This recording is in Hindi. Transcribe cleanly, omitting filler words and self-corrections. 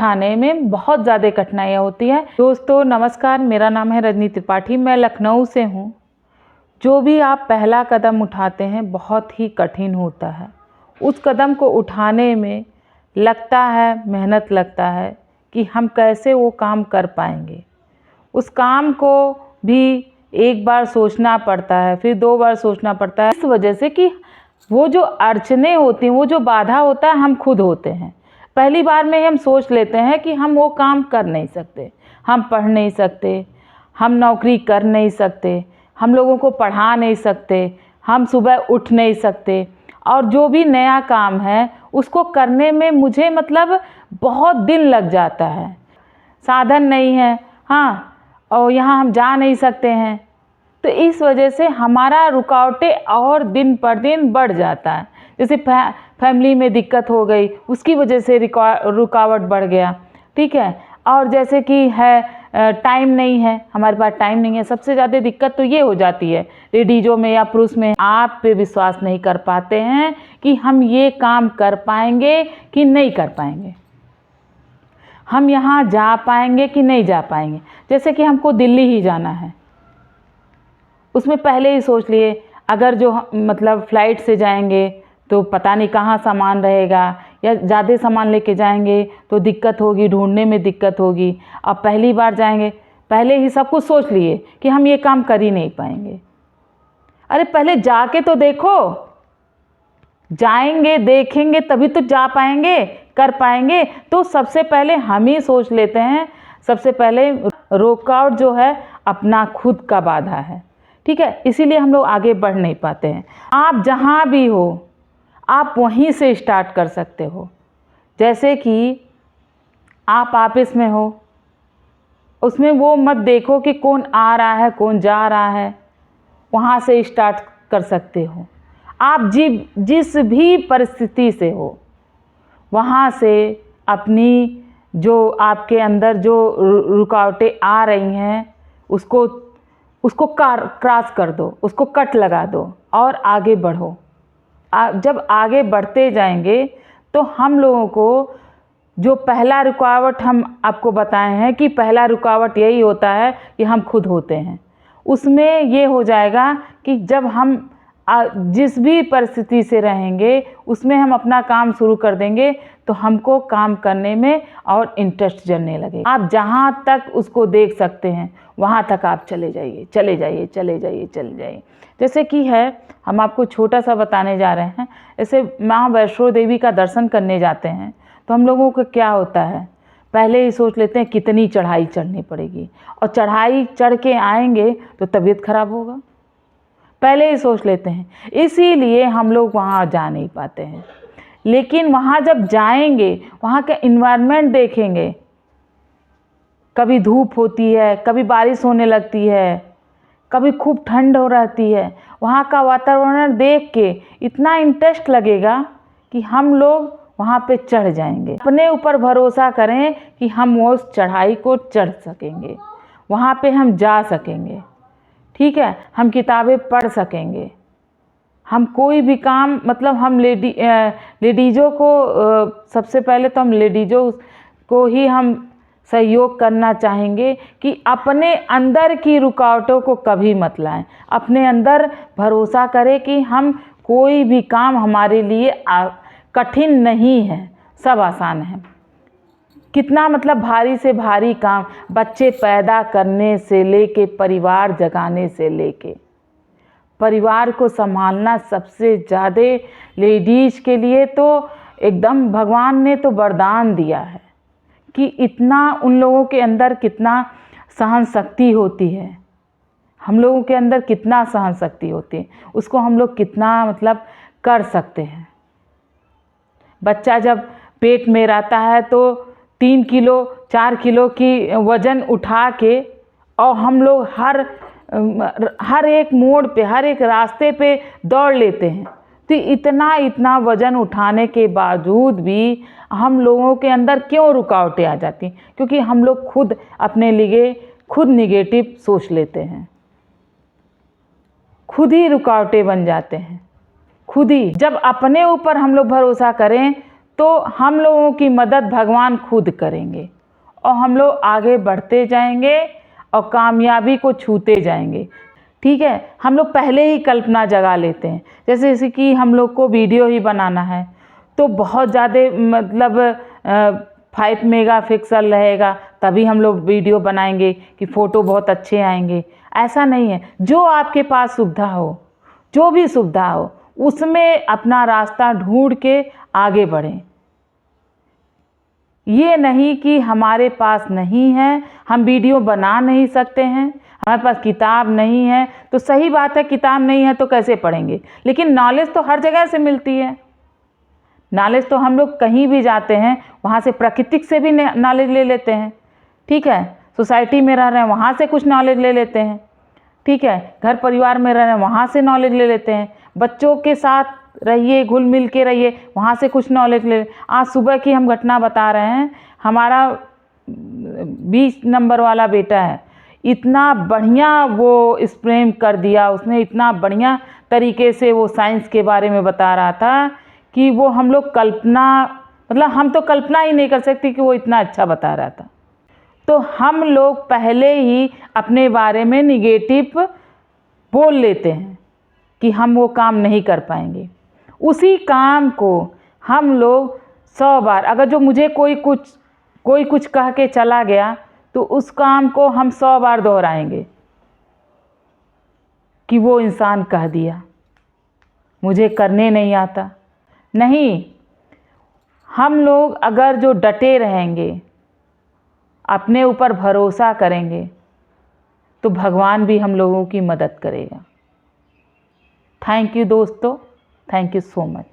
उठाने में बहुत ज़्यादा कठिनाइयाँ होती हैं। दोस्तों नमस्कार, मेरा नाम है रजनी त्रिपाठी, मैं लखनऊ से हूँ। जो भी आप पहला कदम उठाते हैं बहुत ही कठिन होता है। उस कदम को उठाने में लगता है, मेहनत लगता है कि हम कैसे वो काम कर पाएंगे। उस काम को भी एक बार सोचना पड़ता है, फिर 2 बार सोचना पड़ता है, इस वजह से कि वो जो अड़चनें होती हैं, वो जो बाधा होता है, हम खुद होते हैं। पहली बार में हम सोच लेते हैं कि हम वो काम कर नहीं सकते, हम पढ़ नहीं सकते, हम नौकरी कर नहीं सकते, हम लोगों को पढ़ा नहीं सकते, हम सुबह उठ नहीं सकते, और जो भी नया काम है उसको करने में मुझे मतलब बहुत दिन लग जाता है। साधन नहीं है, हाँ, और यहाँ हम जा नहीं सकते हैं, तो इस वजह से हमारा रुकावटें और दिन पर दिन बढ़ जाता है। जैसे फैमिली में दिक्कत हो गई, उसकी वजह से रुकावट बढ़ गया, ठीक है। और जैसे कि है टाइम नहीं है, हमारे पास टाइम नहीं है, सबसे ज़्यादा दिक्कत तो ये हो जाती है लेडीज़ों में या पुरुष में। आप पे विश्वास नहीं कर पाते हैं कि हम ये काम कर पाएंगे कि नहीं कर पाएंगे, हम यहाँ जा पाएंगे कि नहीं जा पाएंगे। जैसे कि हमको दिल्ली ही जाना है, उसमें पहले ही सोच लिए अगर जो मतलब फ़्लाइट से जाएंगे तो पता नहीं कहाँ सामान रहेगा, या ज़्यादा सामान लेके जाएंगे तो दिक्कत होगी, ढूंढने में दिक्कत होगी। अब पहली बार जाएंगे, पहले ही सब कुछ सोच लिए कि हम ये काम कर ही नहीं पाएंगे। अरे पहले जाके तो देखो, जाएंगे देखेंगे तभी तो जा पाएंगे, कर पाएंगे। तो सबसे पहले हम ही सोच लेते हैं, सबसे पहले रुकावट जो है अपना खुद का बाधा है, ठीक है। इसीलिए हम लोग आगे बढ़ नहीं पाते हैं। आप जहाँ भी हो आप वहीं से स्टार्ट कर सकते हो। जैसे कि आप ऑफिस में हो, उसमें वो मत देखो कि कौन आ रहा है कौन जा रहा है, वहाँ से स्टार्ट कर सकते हो। आप जिस भी परिस्थिति से हो वहाँ से अपनी जो आपके अंदर जो रुकावटें आ रही हैं उसको क्रॉस कर दो, उसको कट लगा दो और आगे बढ़ो। जब आगे बढ़ते जाएंगे तो हम लोगों को जो पहला रुकावट हम आपको बताए हैं कि पहला रुकावट यही होता है कि हम खुद होते हैं। उसमें ये हो जाएगा कि जब हम जिस भी परिस्थिति से रहेंगे उसमें हम अपना काम शुरू कर देंगे तो हमको काम करने में और इंटरेस्ट जलने लगेगा। आप जहाँ तक उसको देख सकते हैं वहाँ तक आप चले जाइए, चले जाइए, चले जाइए, चले जाइए। जैसे कि है, हम आपको छोटा सा बताने जा रहे हैं। जैसे माँ वैष्णो देवी का दर्शन करने जाते हैं तो हम लोगों को क्या होता है, पहले ही सोच लेते हैं कितनी चढ़ाई चढ़नी पड़ेगी, और चढ़ाई चढ़ के आएंगे तो तबीयत खराब होगा, पहले ही सोच लेते हैं। इसीलिए हम लोग वहाँ जा नहीं पाते हैं। लेकिन वहाँ जब जाएंगे, वहाँ का इन्वायरमेंट देखेंगे, कभी धूप होती है, कभी बारिश होने लगती है, कभी खूब ठंड हो रहती है, वहाँ का वातावरण देख के इतना इंटरेस्ट लगेगा कि हम लोग वहाँ पे चढ़ जाएंगे। अपने ऊपर भरोसा करें कि हम उस चढ़ाई को चढ़ सकेंगे, वहाँ पे हम जा सकेंगे, ठीक है। हम किताबें पढ़ सकेंगे, हम कोई भी काम मतलब हम लेडीज़ों को सबसे पहले तो हम लेडीज़ों को ही हम सहयोग करना चाहेंगे कि अपने अंदर की रुकावटों को कभी मत लाएं। अपने अंदर भरोसा करें कि हम कोई भी काम हमारे लिए कठिन नहीं है, सब आसान है। कितना मतलब भारी से भारी काम, बच्चे पैदा करने से लेके परिवार जगाने से लेके परिवार को संभालना सबसे ज़्यादा लेडीज़ के लिए तो एकदम भगवान ने तो वरदान दिया है कि इतना उन लोगों के अंदर कितना सहन शक्ति होती है, हम लोगों के अंदर कितना सहन शक्ति होती है, उसको हम लोग कितना मतलब कर सकते हैं। बच्चा जब पेट में रहता है तो 3 किलो 4 किलो की वज़न उठा के, और हम लोग हर एक मोड़ पे, हर एक रास्ते पे दौड़ लेते हैं। तो इतना वज़न उठाने के बावजूद भी हम लोगों के अंदर क्यों रुकावटें आ जाती? क्योंकि हम लोग खुद अपने लिए खुद निगेटिव सोच लेते हैं, खुद ही रुकावटें बन जाते हैं। खुद ही जब अपने ऊपर हम लोग भरोसा करें तो हम लोगों की मदद भगवान खुद करेंगे और हम लोग आगे बढ़ते जाएंगे और कामयाबी को छूते जाएंगे। ठीक है, हम लोग पहले ही कल्पना जगा लेते हैं, जैसे कि हम लोग को वीडियो ही बनाना है तो बहुत ज़्यादा मतलब 5 मेगापिक्सल रहेगा तभी हम लोग वीडियो बनाएंगे कि फ़ोटो बहुत अच्छे आएंगे। ऐसा नहीं है, जो आपके पास सुविधा हो, जो भी सुविधा हो उसमें अपना रास्ता ढूंढ के आगे बढ़ें। ये नहीं कि हमारे पास नहीं है, हम वीडियो बना नहीं सकते हैं, हमारे पास किताब नहीं है, तो सही बात है, किताब नहीं है तो कैसे पढ़ेंगे। लेकिन नॉलेज तो हर जगह से मिलती है। नॉलेज तो हम लोग कहीं भी जाते हैं वहाँ से प्राकृतिक से भी नॉलेज ले लेते हैं। ठीक है, सोसाइटी में रह रहे हैं वहाँ से कुछ नॉलेज ले लेते हैं। ठीक है, घर परिवार में रह रहे हैं वहाँ से नॉलेज ले लेते हैं। बच्चों के साथ रहिए, घुल मिल के रहिए, वहाँ से कुछ नॉलेज ले। आज सुबह की हम घटना बता रहे हैं, हमारा 20 नंबर वाला बेटा है, इतना बढ़िया वो एक्सप्लेन कर दिया उसने, इतना बढ़िया तरीके से वो साइंस के बारे में बता रहा था कि वो हम लोग कल्पना, मतलब हम तो कल्पना ही नहीं कर सकते कि वो इतना अच्छा बता रहा था। तो हम लोग पहले ही अपने बारे में निगेटिव बोल लेते हैं कि हम वो काम नहीं कर पाएंगे। उसी काम को हम लोग 100 बार, अगर जो मुझे कोई कुछ कह के चला गया तो उस काम को हम 100 बार दोहराएंगे कि वो इंसान कह दिया, मुझे करने नहीं आता। नहीं, हम लोग अगर जो डटे रहेंगे, अपने ऊपर भरोसा करेंगे तो भगवान भी हम लोगों की मदद करेगा। थैंक यू दोस्तों, थैंक यू सो मच।